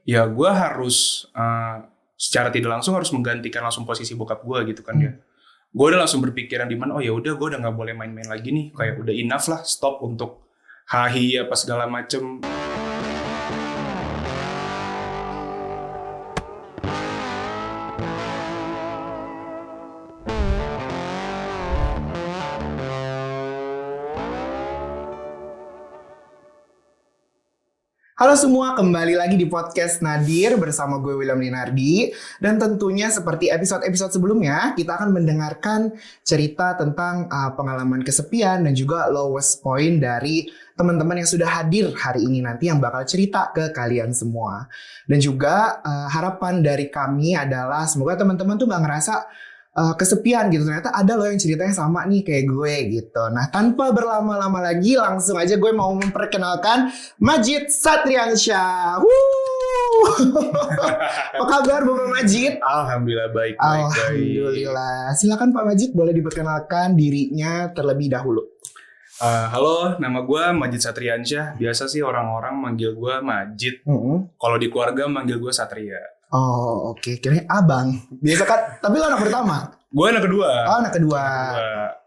ya gue harus secara tidak langsung harus menggantikan langsung posisi bokap gue gitu kan ya. Gue udah langsung berpikiran di mana, oh ya udah gue udah nggak boleh main-main lagi nih, kayak udah enough lah, stop untuk hahi apa segala macem. Halo semua, kembali lagi di podcast Nadir bersama gue William Dinardi. Dan tentunya seperti episode-episode sebelumnya, kita akan mendengarkan cerita tentang pengalaman kesepian dan juga lowest point dari teman-teman yang sudah hadir hari ini nanti yang bakal cerita ke kalian semua. Dan juga harapan dari kami adalah semoga teman-teman tuh gak ngerasa kesepian gitu. Ternyata ada loh yang ceritanya sama nih kayak gue gitu. Nah, tanpa berlama-lama lagi, langsung aja gue mau memperkenalkan Majid Satriansyah. Apa kabar Bapak Majid? Alhamdulillah baik. Alhamdulillah. Silakan Pak Majid, boleh diperkenalkan dirinya terlebih dahulu. Halo, nama gue Majid Satriansyah. Biasa sih orang-orang manggil gue Majid. Kalau di keluarga manggil gue Satria. Oh oke, kira abang. Biasa kan, tapi lo anak pertama? Gue anak kedua. Oh anak kedua.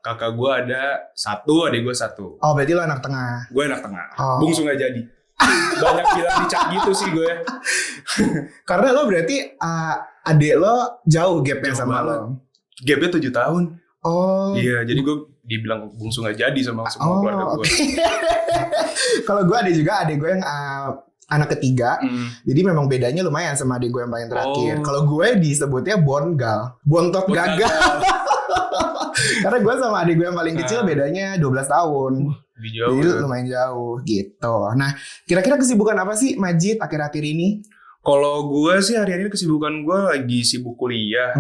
Kakak gue ada satu, adik gue satu. Oh berarti lo anak tengah. Gue anak tengah. Oh. Bungsu gak jadi. Banyak bilang dicap gitu sih gue. Karena lo berarti adik lo jauh gapnya Jauh sama banget. lo. Gapnya 7 tahun. Oh. Iya, jadi gue dibilang bungsu gak jadi sama semua keluarga gue. Okay. Kalau gue ada juga adik gue yang anak ketiga, jadi memang bedanya lumayan sama adik gue yang paling terakhir. Kalau gue disebutnya bongal, bontot gagal. Karena gue sama adik gue yang paling kecil bedanya 12 tahun. Jauh, jadi lumayan jauh gitu. Nah, kira-kira kesibukan apa sih Majid akhir-akhir ini? Kalau gue sih hari-hari kesibukan gue lagi sibuk kuliah.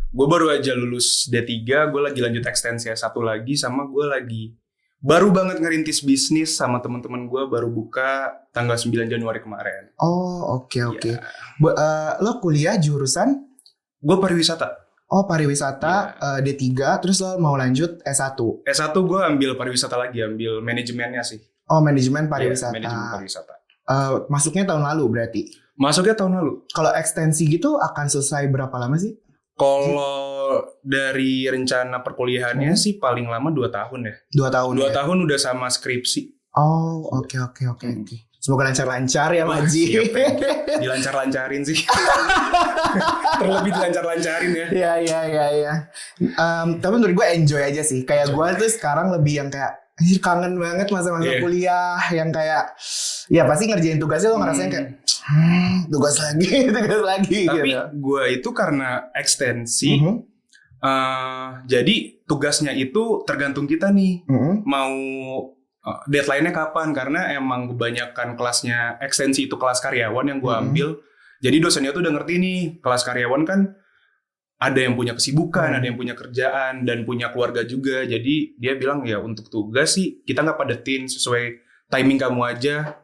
Gue baru aja lulus D3, gue lagi lanjut ekstensi S1 lagi, sama gue lagi baru banget ngerintis bisnis sama teman-teman gue, baru buka tanggal 9 Januari kemarin. Oh oke. Ya. Lo kuliah jurusan? Gue pariwisata. Oh pariwisata, D3, terus lo mau lanjut S1? S1 gue ambil pariwisata lagi, ambil manajemennya sih. Oh manajemen pariwisata. Manajemen pariwisata. Masuknya tahun lalu berarti? Masuknya tahun lalu. Kalau ekstensi gitu akan selesai berapa lama sih? Kalau dari rencana perkuliahannya sih paling lama 2 tahun ya. 2 tahun 2 tahun udah sama skripsi. Oh oke. Semoga lancar-lancar ya Majid. Dilancar-lancarin sih. Terlebih dilancar-lancarin ya. Iya. Tapi menurut gue enjoy aja sih. Kayak gue tuh sekarang lebih yang kayak kangen banget masa-masa kuliah. Yang kayak ya pasti ngerjain tugasnya lo ngerasain kayak tugas lagi. Tapi gitu. gue itu karena ekstensi, jadi tugasnya itu tergantung kita nih mau deadline-nya kapan, karena emang kebanyakan kelasnya ekstensi itu kelas karyawan yang gue ambil. Jadi dosennya tuh udah ngerti nih, kelas karyawan kan ada yang punya kesibukan, ada yang punya kerjaan dan punya keluarga juga. Jadi dia bilang ya untuk tugas sih kita nggak padetin, sesuai timing kamu aja.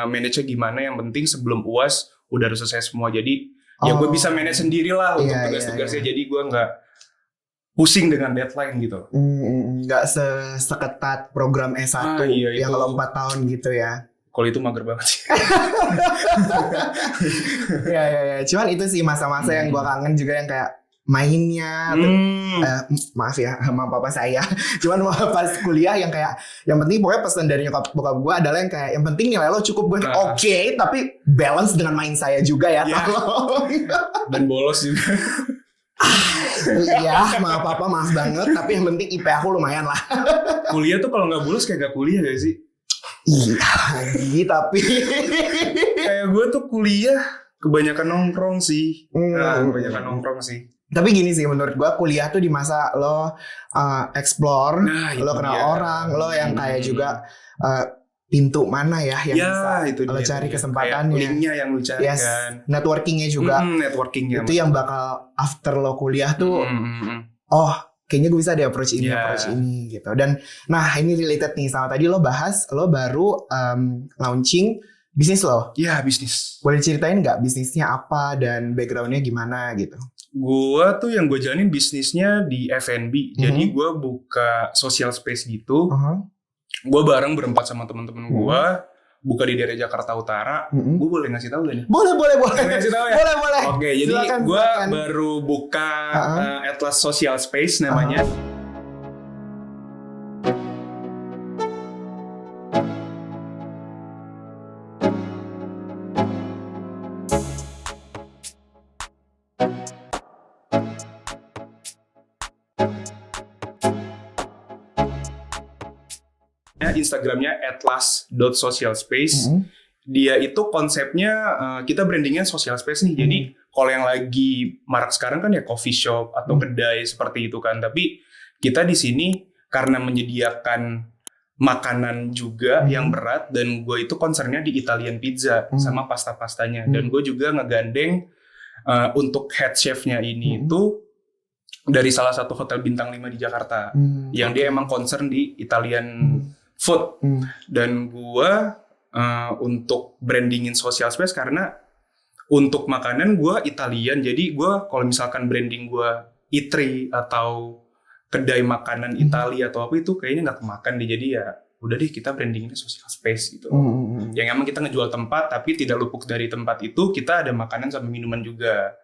Manage-nya gimana, yang penting sebelum UAS udah harus selesai semua. Jadi ya gue bisa manage sendiri lah untuk tugas-tugasnya. Jadi gue nggak pusing dengan deadline gitu. Nggak seketat program S1 yang lo 4 tahun gitu ya. Kalau itu mager banget sih. Ya. Cuman itu sih masa-masa yang gue kangen juga, yang kayak mainnya. Maaf ya sama papa saya. Cuman pas kuliah yang kayak yang penting pokoknya pesan dari nyokap bokap gue adalah yang kayak yang penting nilai lo cukup. Gue oke, tapi balance dengan main saya juga ya. Dan bolos juga. Iya, maaf papa, maaf banget. Tapi yang penting IP aku lumayan lah. Kuliah tuh kalau nggak bolos kayak nggak kuliah gak sih? Iya, tapi kayak gue tuh kuliah kebanyakan nongkrong sih. Kebanyakan nongkrong sih. Tapi gini sih menurut gue, kuliah tuh di masa lo explore, lo kenal orang, lo yang kayak juga pintu mana ya yang bisa itu lo cari kesempatannya, linknya yang lo cari kan, networkingnya juga, networkingnya itu yang bakal after lo kuliah tuh, kayaknya gue bisa deh approach ini gitu. Dan nah ini related nih sama tadi lo bahas lo baru launching bisnis lo. Iya, bisnis. Boleh ceritain nggak bisnisnya apa dan backgroundnya gimana gitu? Gue tuh yang gue jalanin bisnisnya di F&B. Jadi gue buka social space gitu. Gue bareng berempat sama teman-teman gue. buka di daerah Jakarta Utara. Gue boleh ngasih tahu gak nih? Boleh. Ngasih tahu ya? Boleh. Oke, jadi gue baru buka Atlas Social Space namanya. Instagramnya atlas.socialspace. Dia itu konsepnya kita brandingnya social space nih. Jadi kalau yang lagi marak sekarang kan ya coffee shop atau kedai seperti itu kan. Tapi kita di sini karena menyediakan makanan juga yang berat, dan gue itu concernnya di Italian pizza sama pasta-pastanya. Dan gue juga ngegandeng untuk head chefnya ini itu dari salah satu hotel bintang 5 di Jakarta yang dia emang concern di Italian food. Dan gua untuk brandingin social space karena untuk makanan gua Italian, jadi gua kalau misalkan branding gua eatery atau kedai makanan Italia atau apa itu kayaknya nggak kemakan deh. Jadi ya udah deh kita brandinginnya social space gitu. Yang emang kita ngejual tempat tapi tidak luput dari tempat itu kita ada makanan sama minuman juga.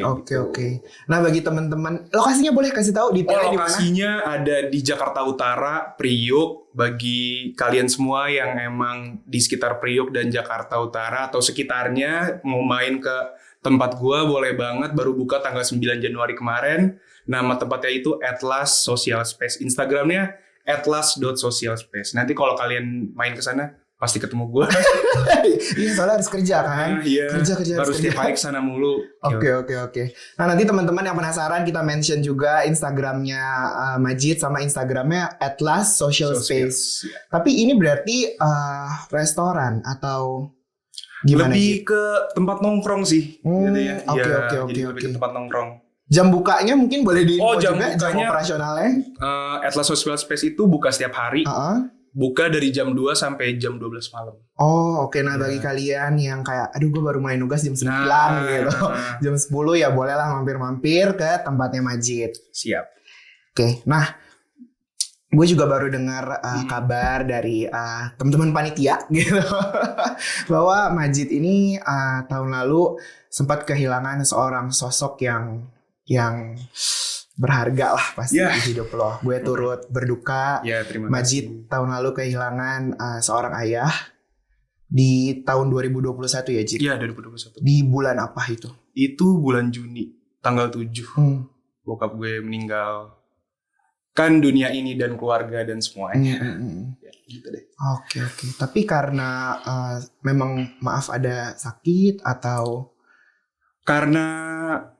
Oke. Nah bagi teman-teman lokasinya boleh kasih tahu detailnya di mana? Lokasinya ada di Jakarta Utara, Priuk. Bagi kalian semua yang emang di sekitar Priuk dan Jakarta Utara atau sekitarnya mau main ke tempat gua boleh banget. Baru buka tanggal 9 Januari kemarin. Nama tempatnya itu Atlas Social Space. Instagramnya atlas.socialspace. Nanti kalau kalian main ke sana pasti ketemu gue. Iya, soalnya harus kerja kan. Iya. Kerja harus tiap hari kesana mulu. Oke. Nah nanti teman-teman yang penasaran kita mention juga Instagramnya Majid sama Instagramnya Atlas Social Space. Ya. Tapi ini berarti restoran atau gimana? Lebih ke tempat nongkrong sih. Gitu ya. Oke. Lebih ke tempat nongkrong. Jam bukanya mungkin boleh diinfo jam juga, jam operasionalnya. Atlas Social Space itu buka setiap hari. Buka dari jam 2 sampai jam 12 malam. Oke. Nah bagi kalian yang kayak, aduh gue baru mulai nugas jam 9 gitu. Jam 10 ya bolehlah mampir-mampir ke tempatnya Majid. Siap. Oke. Nah gue juga baru dengar kabar dari teman-teman panitia gitu. Bahwa Majid ini tahun lalu sempat kehilangan seorang sosok yang berharga lah pasti di hidup lo. Gue turut berduka. Terima Majid kasih. tahun lalu kehilangan seorang ayah di tahun 2021 ya Jid? Iya 2021. Di bulan apa itu? Itu bulan Juni tanggal 7. Bokap gue meninggal. Kan dunia ini dan keluarga dan semuanya. Ya, gitu deh. Oke. Tapi karena memang maaf ada sakit atau? Karena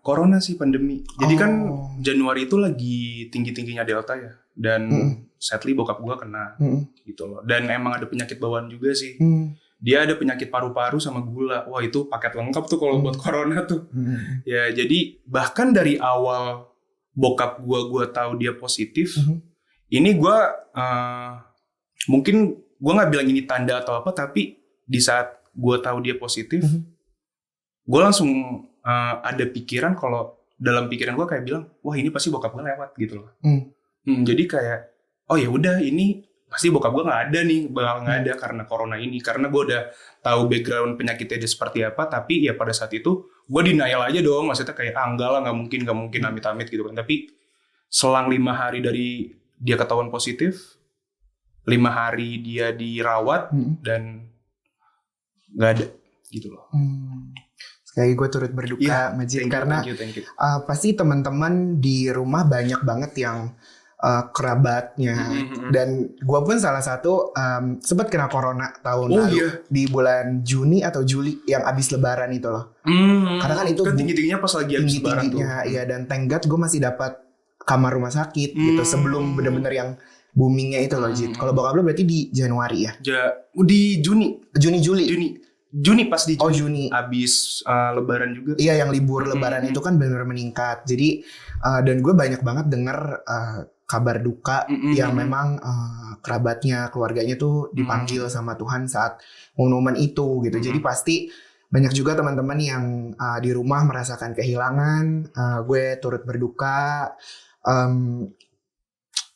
corona sih, pandemi. Jadi kan Januari itu lagi tinggi-tingginya Delta ya. Dan sadly bokap gue kena gitu loh. Dan emang ada penyakit bawaan juga sih. Dia ada penyakit paru-paru sama gula. Wah itu paket lengkap tuh kalau buat corona tuh. Ya jadi bahkan dari awal bokap gue tahu dia positif. Ini gue mungkin gue nggak bilang ini tanda atau apa. Tapi di saat gue tahu dia positif. Gue langsung ada pikiran kalau dalam pikiran gue kayak bilang, wah ini pasti bokap gue lewat gitu loh. Jadi kayak, oh ya udah ini pasti bokap gue nggak ada nih, bakal nggak ada karena corona ini. Karena gue udah tahu background penyakitnya dia seperti apa. Tapi ya pada saat itu gue denial aja dong, maksudnya kayak enggak lah nggak mungkin amit-amit gitu kan. Tapi selang 5 hari dari dia ketahuan positif, 5 hari dia dirawat dan nggak ada gitu loh. Kayak gue turut berduka Majid karena thank you. Pasti teman-teman di rumah banyak banget yang kerabatnya dan gue pun salah satu sempat kena corona tahun lalu di bulan Juni atau Juli yang abis Lebaran itu loh. Karena kan itu kan tinggi-tingginya pas lagi abis Lebaran tuh. Iya, dan thank God gue masih dapat kamar rumah sakit gitu sebelum benar-benar yang boomingnya itu loh Jid. Kalau bokap lo berarti di Januari ya? Di Juni. Juni pas di Juni. Juni. Abis Lebaran juga. Iya, yang libur Lebaran itu kan benar meningkat. Jadi dan gue banyak banget denger kabar duka yang memang kerabatnya, keluarganya tuh dipanggil sama Tuhan saat momen itu gitu. Jadi pasti banyak juga teman-teman yang di rumah merasakan kehilangan. Gue turut berduka.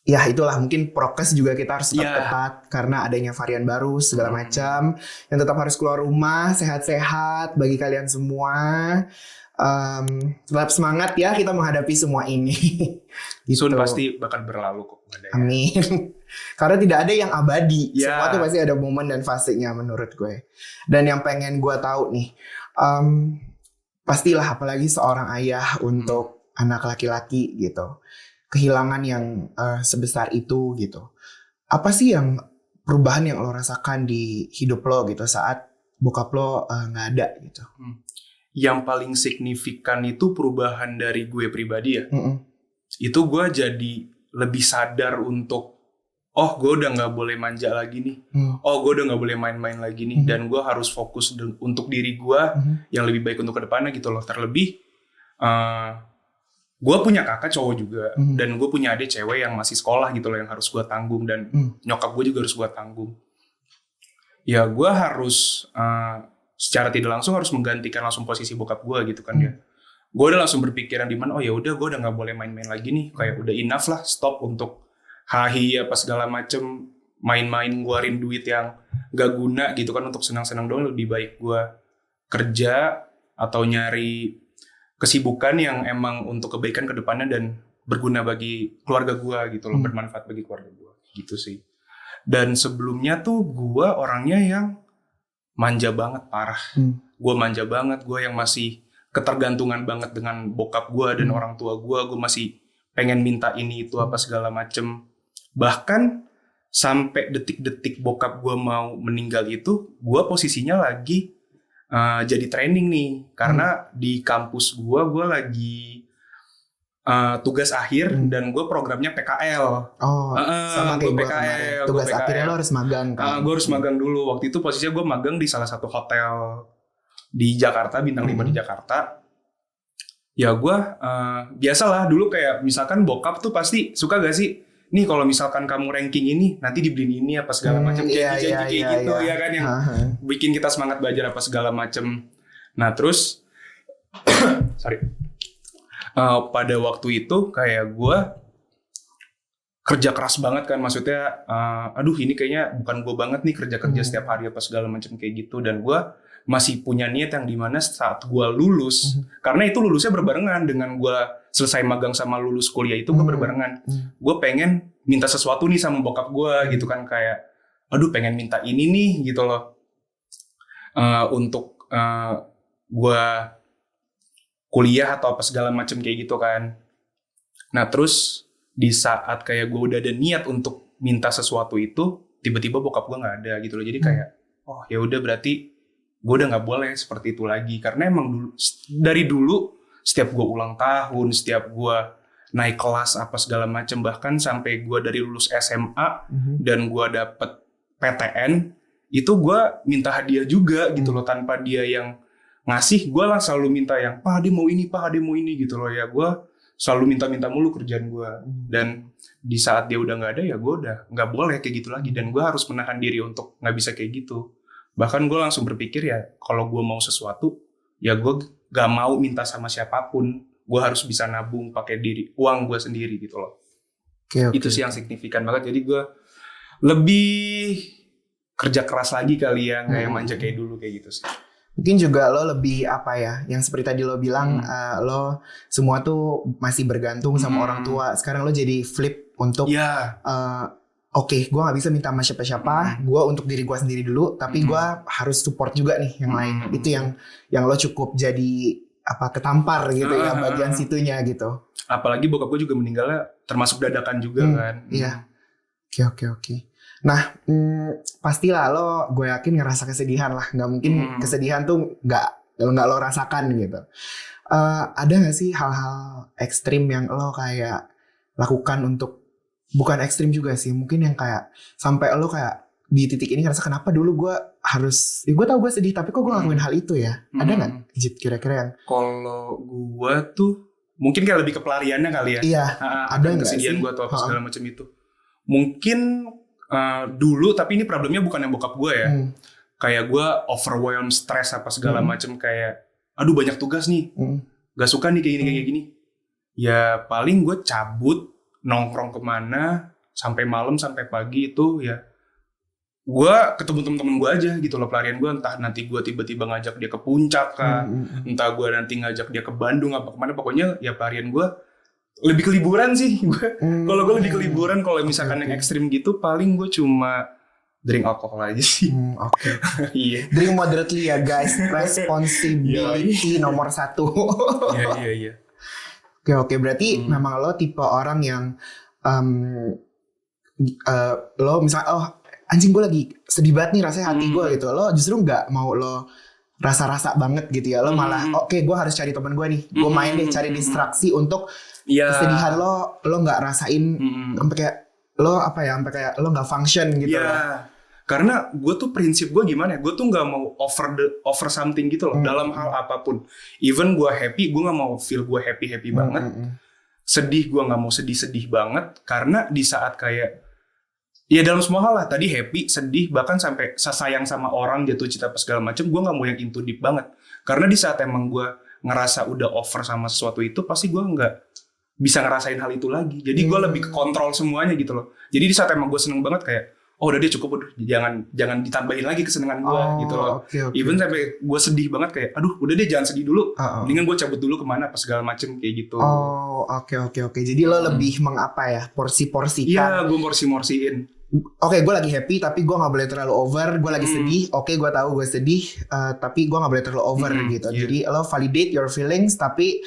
ya itulah mungkin prokes juga kita harus tetap ketat karena adanya varian baru segala macam. Yang tetap harus keluar rumah sehat-sehat bagi kalian semua. Tetap semangat ya kita menghadapi semua ini. Gitu. Soon pasti bakal berlalu kok. Amin. Karena tidak ada yang abadi. Semua tuh pasti ada momen dan fasenya menurut gue. Dan yang pengen gue tahu nih, pastilah apalagi seorang ayah untuk anak laki-laki gitu, kehilangan yang sebesar itu gitu. Apa sih yang perubahan yang lo rasakan di hidup lo gitu saat bokap lo nggak ada gitu? Yang paling signifikan itu perubahan dari gue pribadi ya. Itu gue jadi lebih sadar untuk gue udah nggak boleh manja lagi nih. Gue udah nggak boleh main-main lagi nih. Dan gue harus fokus untuk diri gue yang lebih baik untuk kedepannya gitu loh. Terlebih gue punya kakak cowok juga dan gue punya adik cewek yang masih sekolah gitu loh yang harus gue tanggung dan nyokap gue juga harus gue tanggung. Ya gue harus secara tidak langsung harus menggantikan langsung posisi bokap gue gitu kan ya. Gue udah langsung berpikiran di mana ya udah gue udah nggak boleh main-main lagi nih, kayak udah enough lah, stop untuk hahi apa segala macem, main-main ngeluarin duit yang gak guna gitu kan untuk senang-senang doang. Lebih baik gue kerja atau nyari kesibukan yang emang untuk kebaikan ke depannya dan berguna bagi keluarga gue gitu loh, bermanfaat bagi keluarga gue gitu sih. Dan sebelumnya tuh gue orangnya yang manja banget, parah. Gue manja banget, gue yang masih ketergantungan banget dengan bokap gue dan orang tua gue masih pengen minta ini itu apa segala macem. Bahkan sampai detik-detik bokap gue mau meninggal itu, gue posisinya lagi jadi training nih, karena di kampus gue lagi tugas akhir dan gue programnya PKL. Sama kayak gue PKL. Tugas akhirnya lo harus magang kan? Gue harus magang dulu. Waktu itu posisinya gue magang di salah satu hotel di Jakarta, bintang 5 di Jakarta. Ya gue biasalah dulu kayak misalkan bokap tuh pasti suka gak sih? Nih kalau misalkan kamu ranking ini nanti dibeliin ini apa segala macam kayak gitu ya kan yang bikin kita semangat belajar apa segala macam. Nah terus pada waktu itu kayak gue kerja keras banget kan, maksudnya ini kayaknya bukan gue banget nih kerja setiap hari apa segala macam kayak gitu. Dan gue masih punya niat yang dimana saat gue lulus, karena itu lulusnya berbarengan dengan gue selesai magang sama lulus kuliah itu gue berbarengan. Gue pengen minta sesuatu nih sama bokap gue gitu kan, kayak pengen minta ini nih gitu loh, untuk gue kuliah atau apa segala macam kayak gitu kan. Nah terus di saat kayak gue udah ada niat untuk minta sesuatu itu, tiba-tiba bokap gue nggak ada gitu loh. Jadi kayak ya udah berarti gue udah nggak boleh seperti itu lagi. Karena emang dari dulu setiap gue ulang tahun, setiap gue naik kelas apa segala macam, bahkan sampai gue dari lulus SMA dan gue dapet PTN, itu gue minta hadiah juga gitu loh, tanpa dia yang ngasih. Gue lah selalu minta yang Pak Ade mau ini, Pak Ade mau ini gitu loh. Ya gue selalu minta-minta mulu kerjaan gue. Dan di saat dia udah nggak ada, ya gue udah nggak boleh kayak gitu lagi. Dan gue harus menahan diri untuk nggak bisa kayak gitu. Bahkan gue langsung berpikir ya kalau gue mau sesuatu, ya gue gak mau minta sama siapapun. Gue harus bisa nabung pakai uang gue sendiri gitu loh. Itu sih yang signifikan banget. Jadi gue lebih kerja keras lagi kali ya, gak yang manja kayak dulu kayak gitu sih. Mungkin juga lo lebih apa ya, yang seperti tadi lo bilang, lo semua tuh masih bergantung sama orang tua. Sekarang lo jadi flip untuk Oke, gue gak bisa minta sama siapa-siapa, gue untuk diri gue sendiri dulu, tapi gue harus support juga nih yang lain. Itu yang lo cukup jadi ketampar gitu ya, bagian situnya gitu. Apalagi bokap gue juga meninggalnya termasuk dadakan juga kan. Iya. Oke. Nah, pastilah lo, gue yakin ngerasa kesedihan lah. Gak mungkin kesedihan tuh gak lo rasakan gitu. Ada gak sih hal-hal ekstrim yang lo kayak lakukan untuk, bukan ekstrim juga sih, mungkin yang kayak sampai lo kayak di titik ini ngerasa kenapa dulu gue harus, gue tau gue sedih tapi kok gue ngelakuin hal itu ya. Ada gak Jit kira-kira yang? Kalau gue tuh mungkin kayak lebih ke pelariannya kali ya. Iya. Ada kesedihan gue atau apa segala macam itu. Mungkin dulu, tapi ini problemnya bukan yang bokap gue ya. Kayak gue overwhelmed, stress apa segala macam, kayak banyak tugas nih, gak suka nih kayak gini. Ya paling gue cabut, nongkrong kemana, sampai malam sampai pagi itu ya gue ketemu temen-temen gue aja gitu loh. Pelarian gue entah nanti gue tiba-tiba ngajak dia ke puncak kah, entah gue nanti ngajak dia ke Bandung apa kemana, pokoknya ya pelarian gue lebih ke liburan sih. Kalau gue lebih ke liburan. Kalau misalkan yang ekstrim gitu paling gue cuma drink alkohol aja sih. Oke. Iya. Drink moderately ya guys, responsibility nomor 1. Iya. Oke, berarti memang lo tipe orang yang lo misalnya anjing gue lagi sedih banget nih rasanya hati gue gitu, lo justru nggak mau lo rasa-rasa banget gitu ya, lo malah oke, gue harus cari teman gue nih, gue main deh cari distraksi untuk kesedihan lo nggak rasain sampai kayak lo sampai kayak lo nggak function gitu loh. Karena gue tuh prinsip gue gimana ya, gue tuh nggak mau over something gitu loh dalam hal apapun. Even gue happy, gue nggak mau feel gue happy banget. Sedih, gue nggak mau sedih banget. Karena di saat kayak ya dalam semua hal lah, tadi happy, sedih, bahkan sampai sayang sama orang, jatuh cinta apa segala macam, gue nggak mau yang into deep banget. Karena di saat emang gue ngerasa udah over sama sesuatu itu, pasti gue nggak bisa ngerasain hal itu lagi. Jadi gue lebih ke kontrol semuanya gitu loh. Jadi di saat emang gue seneng banget kayak, oh udah dia cukup, udah jangan ditambahin lagi kesenangan gue gitu loh. Okay. Even sampai gue sedih banget kayak, aduh udah deh jangan sedih dulu, mendingan gue cabut dulu kemana apa segala macem kayak gitu. Oke. Jadi lo lebih porsi-porsikan. Iya, gue morsiin. Oke, gue lagi happy tapi gue nggak boleh terlalu over. Gue lagi sedih. Oke, gue tahu gue sedih, tapi gue nggak boleh terlalu over gitu. Yeah. Jadi lo validate your feelings tapi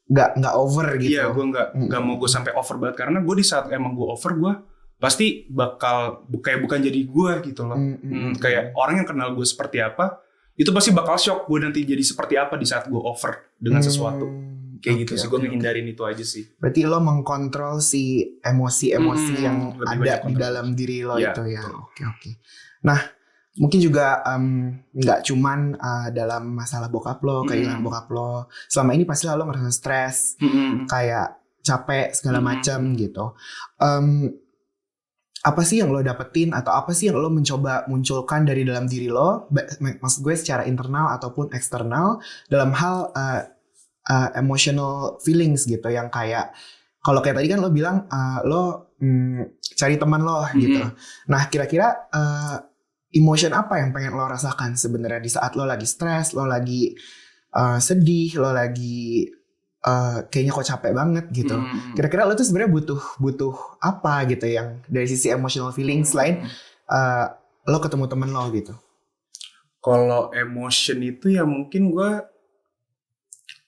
nggak over gitu. Iya, gue nggak mau gue sampai over banget, karena gue di saat emang gue over, gue pasti bakal kayak bukan jadi gue gitu loh. Kayak orang yang kenal gue seperti apa, itu pasti bakal shock gue nanti jadi seperti apa di saat gue over dengan sesuatu. Kayak gitu sih, gue ngehindarin itu aja sih. Berarti lo mengkontrol si emosi-emosi yang ada di dalam diri lo itu ya. Oke. Nah, mungkin juga nggak cuman dalam masalah bokap lo, kehilangan bokap lo. Selama ini pasti lo ngerasa stres, kayak capek segala macam gitu. Apa sih yang lo dapetin atau apa sih yang lo mencoba munculkan dari dalam diri lo? Maksud gue secara internal ataupun eksternal dalam hal emotional feelings gitu, yang kayak kalau kayak tadi kan lo bilang lo cari teman lo gitu. Nah, kira-kira emotion apa yang pengen lo rasakan sebenarnya di saat lo lagi stres, lo lagi sedih, lo lagi kayaknya kok capek banget gitu. Kira-kira lo tuh sebenarnya butuh apa gitu yang dari sisi emotional feelings selain lo ketemu teman lo gitu? Kalau emotion itu ya mungkin gue,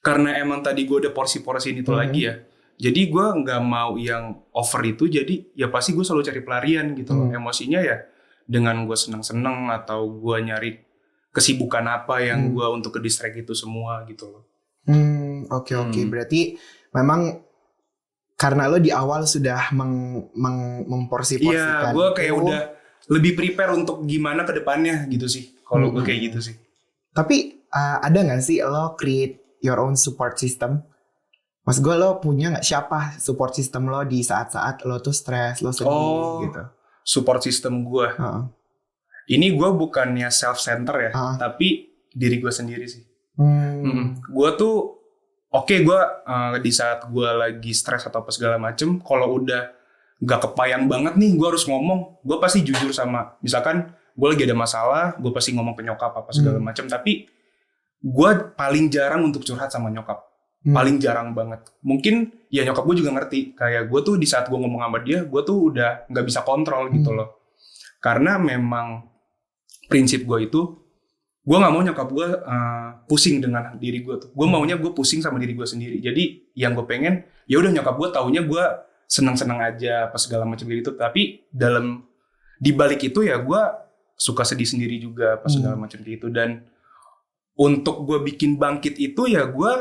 karena emang tadi gue udah porsi-porsiin itu lagi ya. Jadi gue nggak mau yang over itu. Jadi ya pasti gue selalu cari pelarian gitu loh. Emosinya ya dengan gue seneng-seneng atau gue nyari kesibukan apa yang gue untuk ke distract itu semua gitu loh. Oke. Berarti memang karena lo di awal sudah memporsi-porsikan. Iya, gue kayak udah lebih prepare untuk gimana ke depannya gitu sih. Kalau gue kayak gitu sih. Tapi ada nggak sih lo create your own support system? Mas gue, lo punya nggak siapa support system lo di saat-saat lo tuh stres, lo sedih gitu? Support system gue. Ini gue bukannya self-center ya, tapi diri gue sendiri sih. Gue tuh gue di saat gue lagi stres atau apa segala macem, kalau udah gak kebayang banget nih gue harus ngomong, gue pasti jujur sama, misalkan gue lagi ada masalah, gue pasti ngomong ke nyokap apa segala macem. Tapi gue paling jarang untuk curhat sama nyokap, paling jarang banget. Mungkin ya nyokap gue juga ngerti, kayak gue tuh di saat gue ngomong sama dia, gue tuh udah gak bisa kontrol gitu loh. Karena memang prinsip gue itu, gue nggak mau nyokap gue pusing dengan diri gue tuh. Gue maunya gue pusing sama diri gue sendiri. Jadi yang gue pengen, ya udah nyokap gue taunya gue senang-senang aja apa segala macam gitu. Tapi di balik itu ya gue suka sedih sendiri juga apa segala macam gitu. Dan untuk gue bikin bangkit itu ya gue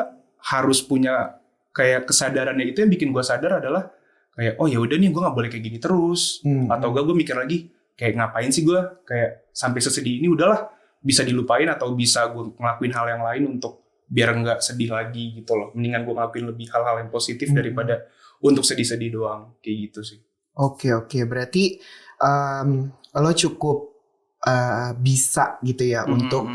harus punya kayak kesadarannya. Itu yang bikin gue sadar adalah kayak oh ya udah nih gue nggak boleh kayak gini terus. Atau gue mikir lagi kayak ngapain sih gue kayak sampai sesedih ini, udahlah bisa dilupain atau bisa gue ngelakuin hal yang lain untuk biar nggak sedih lagi gitu loh. Mendingan gue ngelakuin lebih hal-hal yang positif daripada untuk sedih-sedih doang kayak gitu sih. Oke. Berarti lo cukup bisa gitu ya untuk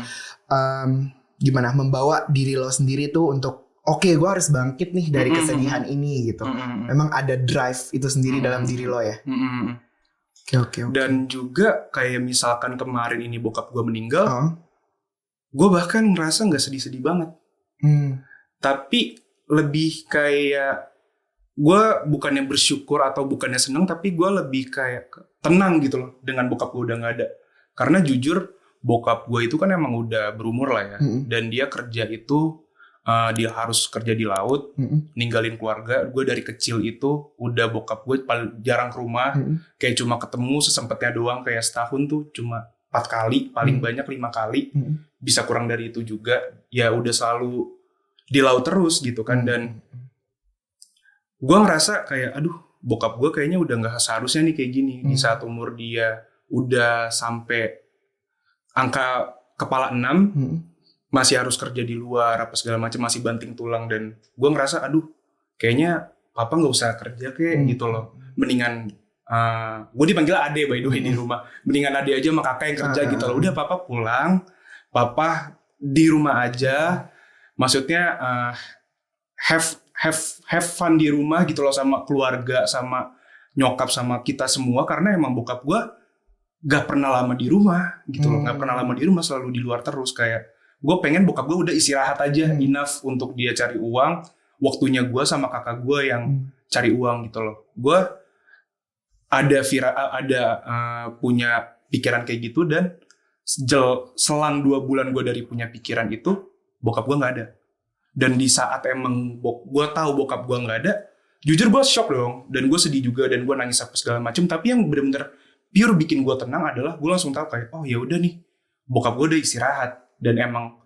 gimana membawa diri lo sendiri tuh untuk oke, gue harus bangkit nih dari kesedihan ini gitu. Memang ada drive itu sendiri dalam diri lo ya. Oke. Dan juga kayak misalkan kemarin ini bokap gue meninggal, gue bahkan ngerasa nggak sedih-sedih banget. Tapi lebih kayak gue bukannya bersyukur atau bukannya seneng, tapi gue lebih kayak tenang gitu loh dengan bokap gue udah nggak ada. Karena jujur bokap gue itu kan emang udah berumur lah ya, dan dia kerja itu dia harus kerja di laut, ninggalin keluarga. Gue dari kecil itu udah bokap gue jarang ke rumah, kayak cuma ketemu sesempatnya doang, kayak setahun tuh cuma 4 kali, paling banyak 5 kali, bisa kurang dari itu juga. Ya udah selalu di laut terus gitu kan. Dan gue ngerasa kayak aduh bokap gue kayaknya udah gak seharusnya nih kayak gini. Di saat umur dia udah sampai angka kepala 6, masih harus kerja di luar apa segala macam, masih banting tulang. Dan gue ngerasa aduh kayaknya papa nggak usah kerja kayak gitu loh, mendingan gue dipanggil ade by the way di rumah, mendingan ade aja sama kakak yang kerja gitu loh. Udah papa pulang, papa di rumah aja, maksudnya have fun di rumah gitu loh sama keluarga, sama nyokap, sama kita semua. Karena emang bokap gue gak pernah lama di rumah gitu loh, gak pernah lama di rumah, selalu di luar terus. Kayak gue pengen bokap gue udah istirahat aja, enough untuk dia cari uang. Waktunya gue sama kakak gue yang cari uang gitu loh. Gue punya pikiran kayak gitu, dan selang 2 bulan gue dari punya pikiran itu, bokap gue nggak ada. Dan di saat emang gue tahu bokap gue nggak ada, jujur gue shock dong, dan gue sedih juga, dan gue nangis apa segala macam. Tapi yang benar-benar pure bikin gue tenang adalah gue langsung tahu kayak oh ya udah nih, bokap gue udah istirahat. Dan emang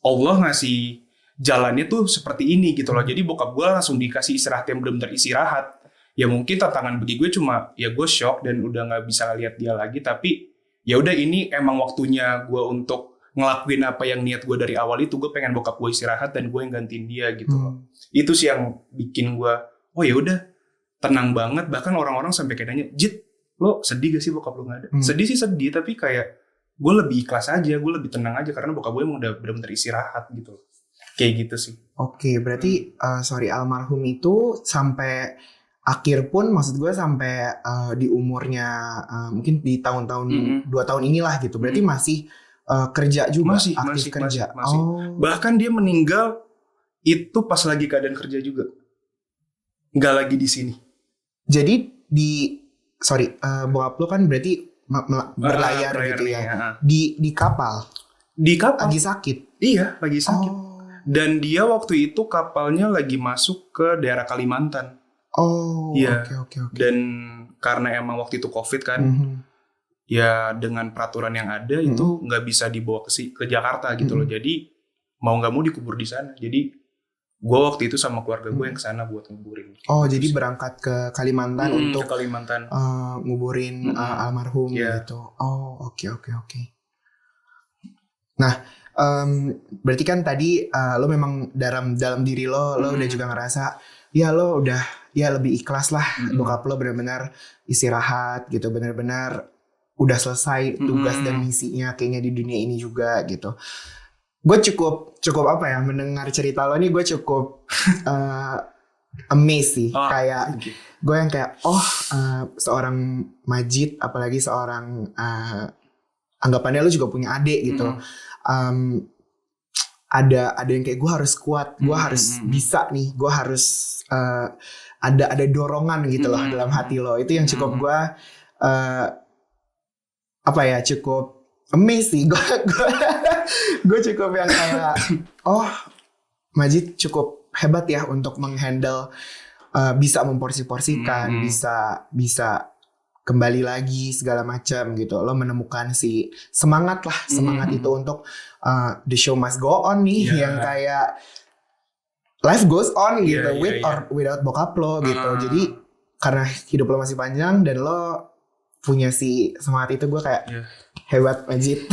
Allah ngasih jalannya tuh seperti ini gitu loh. Jadi bokap gue langsung dikasih istirahat yang benar-benar istirahat. Ya mungkin tantangan bagi gue cuma ya gue shock dan udah nggak bisa lihat dia lagi. Tapi ya udah, ini emang waktunya gue untuk ngelakuin apa yang niat gue dari awal itu. Gue pengen bokap gue istirahat dan gue yang gantiin dia gitu loh. Itu sih yang bikin gue oh ya udah tenang banget. Bahkan orang-orang sampai kayak nanya, Jit, lo sedih gak sih bokap lo nggak ada? Sedih sih sedih, tapi kayak gue lebih ikhlas aja, gue lebih tenang aja karena bokap gue emang udah benar-benar istirahat gitu. Kayak gitu sih. Oke, berarti sorry, almarhum itu sampai akhir pun, maksud gue sampai di umurnya mungkin di tahun-tahun 2 tahun inilah gitu. Berarti masih kerja juga, aktif kerja. Masih. Bahkan dia meninggal itu pas lagi keadaan kerja juga, nggak lagi di sini. Jadi bokap lo kan berarti berlayar gitu ya. Di kapal. Di kapal. Lagi sakit. Iya, lagi sakit. Dan dia waktu itu kapalnya lagi masuk ke daerah Kalimantan. Iya. Oke. Dan karena emang waktu itu COVID kan, ya dengan peraturan yang ada itu nggak bisa dibawa ke Jakarta gitu loh. Jadi mau nggak mau dikubur di sana. Jadi gue waktu itu sama keluarga gue yang kesana buat nguburin. Jadi berangkat ke Kalimantan untuk ke Kalimantan. Nguburin almarhum gitu. Oke. Nah, berarti kan tadi lo memang dalam diri lo udah juga ngerasa ya lo udah ya lebih ikhlas lah. Bokap lo benar-benar istirahat gitu, benar-benar udah selesai tugas dan misinya kayaknya di dunia ini juga gitu. Gue cukup apa ya, mendengar cerita lo nih gue cukup amazed sih. Kayak gue yang kayak seorang Majid, apalagi seorang anggapannya lo juga punya adik gitu. Ada yang kayak gue harus kuat, gue harus bisa nih, gue harus ada dorongan gitu loh dalam hati lo. Itu yang cukup gue cukup amazed sih. Gue cukup yang kayak Majid cukup hebat ya untuk menghandle, bisa memporsi-porsikan, bisa kembali lagi segala macam gitu. Lo menemukan si semangat itu untuk the show must go on nih, yang kayak life goes on gitu, with or without bokap lo gitu. Jadi karena hidup lo masih panjang dan lo punya si semangat itu, gue kayak hebat Majid.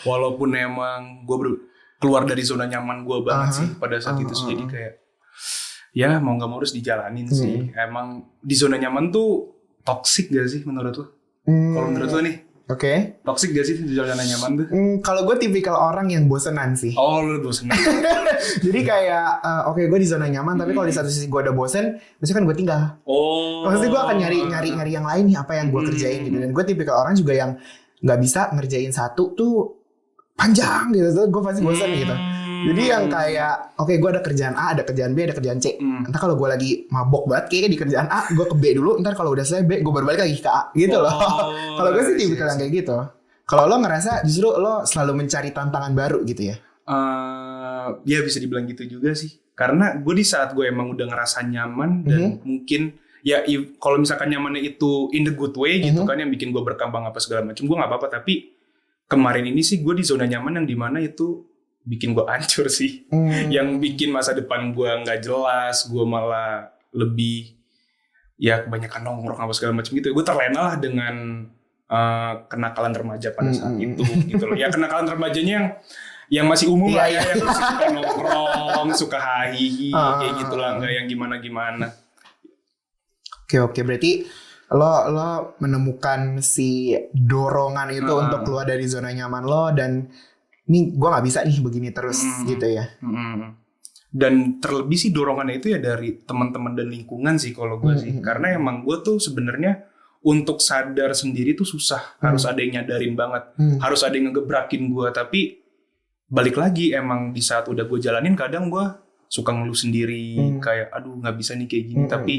Walaupun emang gue keluar dari zona nyaman gue banget sih pada saat itu sih. Jadi kayak ya mau nggak mau harus dijalanin sih. Emang di zona nyaman tuh toxic gak sih menurut lo? Kalau menurut lo nih? Oke. Toxic gak sih zona nyaman tuh? Kalau gue tipikal orang yang bosenan sih. Oh, lu bosenan. Jadi kayak oke, gue di zona nyaman, tapi kalau di satu sisi gue udah bosen, biasanya kan gue tinggal. Oh. Maksudnya gue akan nyari yang lain nih, apa yang gue kerjain gitu. Dan gue tipikal orang juga yang nggak bisa ngerjain satu tuh panjang gitu, tuh gue pasti bosan gitu. Jadi yang kayak oke, gue ada kerjaan A, ada kerjaan B, ada kerjaan C. Entar kalau gue lagi mabok banget kayak di kerjaan A, gue ke B dulu. Entar kalau udah selesai B, gue baru balik lagi ke A gitu loh. Kalau gue sih tipikal yang kayak gitu. Kalau lo ngerasa justru lo selalu mencari tantangan baru gitu ya? Ya bisa dibilang gitu juga sih. Karena gue di saat gue emang udah ngerasa nyaman dan mungkin ya kalau misalkan nyamannya itu in the good way gitu kan, yang bikin gue berkembang apa segala macam, gue nggak apa-apa. Tapi kemarin ini sih gue di zona nyaman yang dimana itu bikin gue hancur sih. Yang bikin masa depan gue nggak jelas, gue malah lebih ya kebanyakan nongkrong apa segala macam gitu. Gue terlena lah dengan kenakalan remaja pada saat itu gitu loh. Ya kenakalan remajanya yang masih umum lah ya, yang suka nongkrong, suka hahihi kayak gitulah, nggak yang gimana-gimana. Oke, berarti lo menemukan si dorongan itu untuk keluar dari zona nyaman lo, dan ini gue nggak bisa nih begini terus gitu ya. Dan terlebih sih dorongannya itu ya dari teman-teman dan lingkungan sih kalau gue sih, karena emang gue tuh sebenarnya untuk sadar sendiri tuh susah, harus ada yang nyadarin banget, harus ada yang ngegebrakin gue. Tapi balik lagi, emang di saat udah gue jalanin kadang gue suka ngeluh sendiri, kayak aduh nggak bisa nih kayak gini. Tapi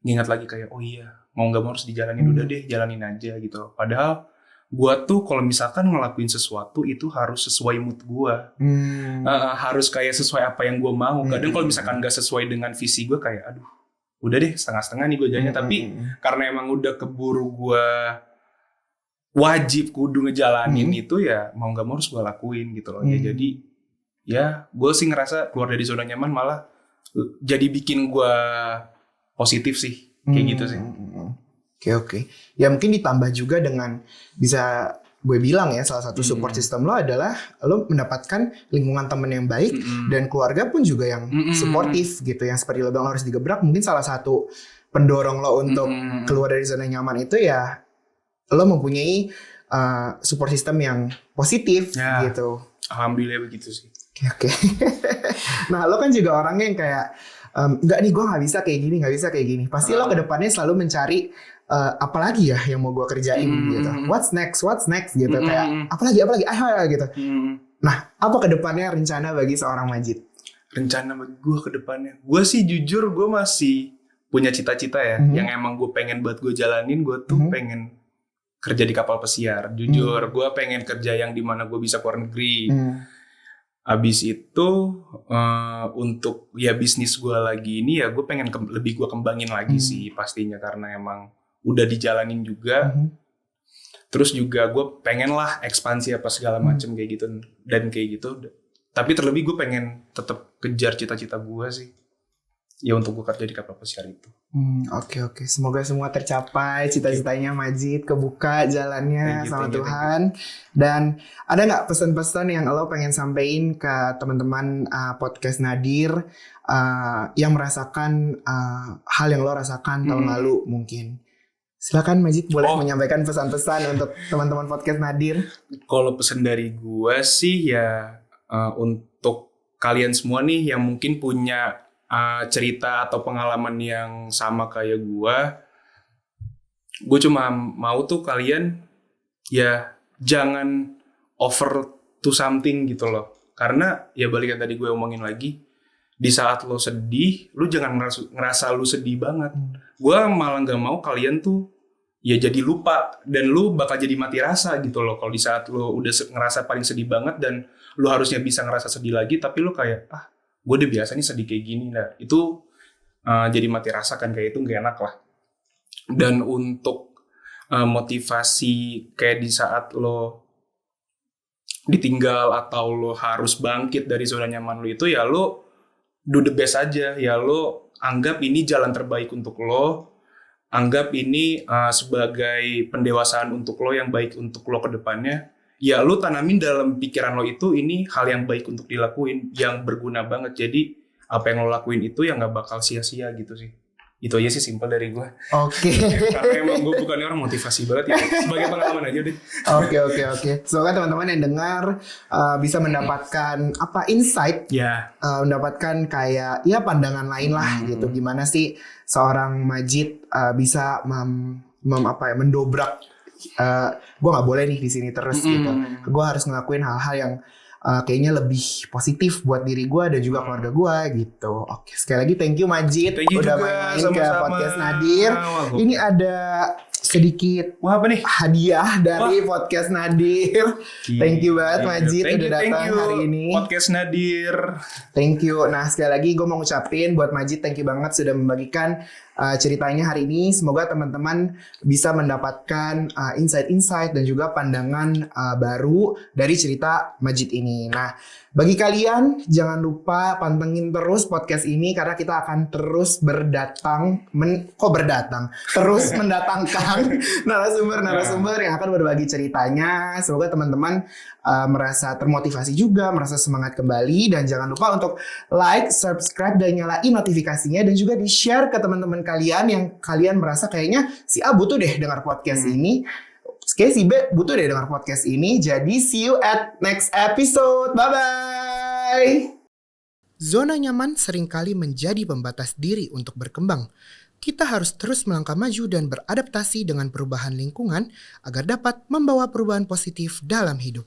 ngingat lagi kayak oh iya, mau nggak mau harus dijalanin, udah deh jalanin aja gitu. Padahal gue tuh kalau misalkan ngelakuin sesuatu itu harus sesuai mood gue, harus kayak sesuai apa yang gue mau. Kadang kalau misalkan nggak sesuai dengan visi gue, kayak aduh udah deh setengah-setengah nih gue jalannya. Tapi karena emang udah keburu gue wajib kudu ngejalanin itu, ya mau nggak mau harus gue lakuin gitu loh. Ya jadi ya gue sih ngerasa keluar dari zona nyaman malah jadi bikin gue positif sih, kayak gitu sih. Oke. Ya mungkin ditambah juga dengan, bisa gue bilang ya, salah satu support system lo adalah lo mendapatkan lingkungan temen yang baik dan keluarga pun juga yang suportif gitu, yang seperti lo bilang lo harus digebrak. Mungkin salah satu pendorong lo untuk keluar dari zona nyaman itu ya lo mempunyai support system yang positif gitu. Alhamdulillah begitu sih. Oke. Nah lo kan juga orangnya yang kayak enggak nih, gue nggak bisa kayak gini. Pasti lo kedepannya selalu mencari apalagi ya yang mau gue kerjain gitu. What's next gitu. Kayak apalagi ayo gitu. Nah, apa kedepannya rencana bagi seorang Majid? Rencana bagi gue kedepannya, gue sih jujur gue masih punya cita-cita ya, yang emang gue pengen buat gue jalanin. Gue tuh pengen kerja di kapal pesiar. Jujur gue pengen kerja yang dimana gue bisa keluar negeri. Abis itu untuk ya bisnis gue lagi ini ya gue pengen lebih gue kembangin lagi sih pastinya, karena emang udah dijalanin juga. Terus juga gue pengen lah ekspansi apa segala macem kayak gitu dan kayak gitu. Tapi terlebih gue pengen tetap kejar cita-cita gue sih, ya untuk gue kerja di kapal pesiar itu. Oke. Semoga semua tercapai cita-citanya Majid, kebuka jalannya sama Tuhan. Dan ada nggak pesan-pesan yang lo pengen sampein ke teman-teman podcast Nadir yang merasakan hal yang lo rasakan tahun lalu mungkin? Silakan Majid, boleh menyampaikan pesan-pesan untuk teman-teman podcast Nadir. Kalau pesan dari gue sih ya untuk kalian semua nih yang mungkin punya cerita atau pengalaman yang sama kayak gue cuma mau tuh kalian ya jangan over to something gitu loh. Karena ya balik yang tadi gue omongin lagi, di saat lo sedih, lo jangan ngerasa lo sedih banget. Gue malah gak mau kalian tuh ya jadi lupa dan lo bakal jadi mati rasa gitu loh. Kalau di saat lo udah ngerasa paling sedih banget dan lo harusnya bisa ngerasa sedih lagi, tapi lo kayak gue udah biasa nih sedih kayak gini. Nah itu jadi mati rasa kan, kayak itu gak enak lah. Dan untuk motivasi kayak di saat lo ditinggal atau lo harus bangkit dari zona nyaman lo itu, ya lo do the best aja. Ya lo anggap ini jalan terbaik untuk lo, anggap ini sebagai pendewasaan untuk lo yang baik untuk lo ke depannya. Ya lo tanamin dalam pikiran lo itu ini hal yang baik untuk dilakuin, yang berguna banget. Jadi apa yang lo lakuin itu ya gak bakal sia-sia gitu sih. Itu aja sih simpel dari gue. Oke. Karena emang gue bukan orang motivasi banget ya. Sebagai pengalaman aja deh. Oke. Semoga teman-teman yang dengar bisa mendapatkan insight, mendapatkan kayak ya pandangan lain lah gitu. Gimana sih seorang Majid bisa mendobrak. Gue nggak boleh nih di sini terus gitu. Gue harus ngelakuin hal-hal yang kayaknya lebih positif buat diri gue dan juga keluarga gue gitu. Oke, sekali lagi thank you Majid udah main-main ke podcast Nadir. Ini ada sedikit hadiah dari podcast Nadir. Thank you banget Majid udah datang hari ini. Podcast Nadir. Thank you. Nah sekali lagi gue mau ngucapin buat Majid thank you banget sudah membagikan ceritanya hari ini. Semoga teman-teman bisa mendapatkan insight-insight dan juga pandangan baru dari cerita Majid ini. Nah, bagi kalian jangan lupa pantengin terus podcast ini karena kita akan terus terus mendatangkan narasumber yang akan berbagi ceritanya. Semoga teman-teman merasa termotivasi juga, merasa semangat kembali, dan jangan lupa untuk like, subscribe, dan nyalain notifikasinya, dan juga di-share ke teman-teman kalian yang kalian merasa kayaknya si A butuh deh dengar podcast ini. Kayak si B butuh deh dengar podcast ini. Jadi see you at next episode. Bye-bye. Zona nyaman seringkali menjadi pembatas diri untuk berkembang. Kita harus terus melangkah maju dan beradaptasi dengan perubahan lingkungan agar dapat membawa perubahan positif dalam hidup.